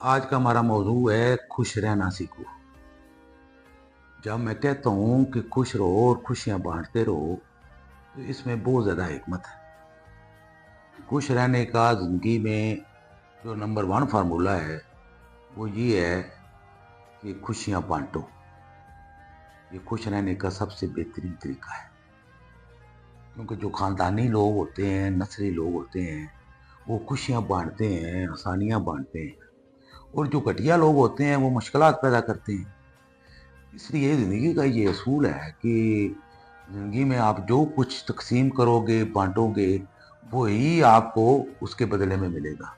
आज का हमारा मौजू है खुश रहना सीखो। जब मैं कहता हूँ कि खुश रहो और खुशियाँ बांटते रहो, तो इसमें बहुत ज़्यादा हिकमत है। खुश रहने का ज़िंदगी में जो नंबर वन फार्मूला है, वो ये है कि खुशियाँ बांटो। ये खुश रहने का सबसे बेहतरीन तरीका है, क्योंकि जो ख़ानदानी लोग होते हैं, नस्ली लोग होते हैं, वो खुशियाँ बांटते हैं, आसानियाँ बांटते हैं, और जो घटिया लोग होते हैं, वो मुश्किलात पैदा करते हैं। इसलिए ज़िंदगी का ये असूल है कि ज़िंदगी में आप जो कुछ तक़सीम करोगे, बाँटोगे, वही आपको उसके बदले में मिलेगा।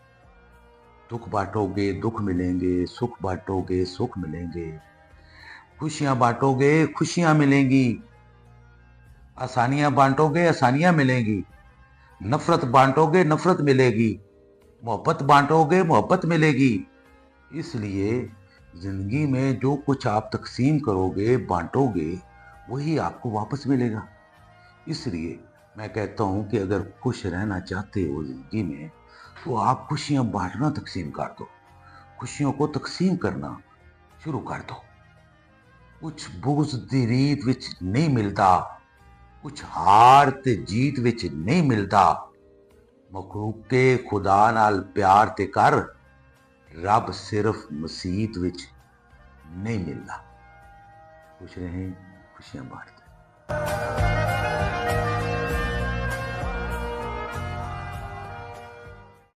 दुःख बाँटोगे, दुःख मिलेंगे, सुख बाँटोगे, सुख मिलेंगे, खुशियाँ बाँटोगे, खुशियाँ मिलेंगी, आसानियाँ बाँटोगे, आसानियाँ मिलेंगी, नफ़रत बाँटोगे, नफ़रत मिलेगी, मोहब्बत बाँटोगे, मोहब्बत मिलेगी। इसलिए ज़िंदगी में जो कुछ आप तक़सीम करोगे, बाँटोगे, वही आपको वापस मिलेगा। इसलिए मैं कहता हूँ कि अगर खुश रहना चाहते हो ज़िंदगी में, तो आप खुशियाँ बाँटना तक़सीम कर दो। खुशियों को तक़सीम करना शुरू कर दो। कुछ बुग़्ज़ दी रीत विच नहीं मिलदा, कुछ हार ते जीत विच नहीं मिलदा। मखलूके खुदा नाल प्यार ते कर, रब सिर्फ मसीत विच नहीं मिलदा। खुश रहें, खुशियाँ बाँटते।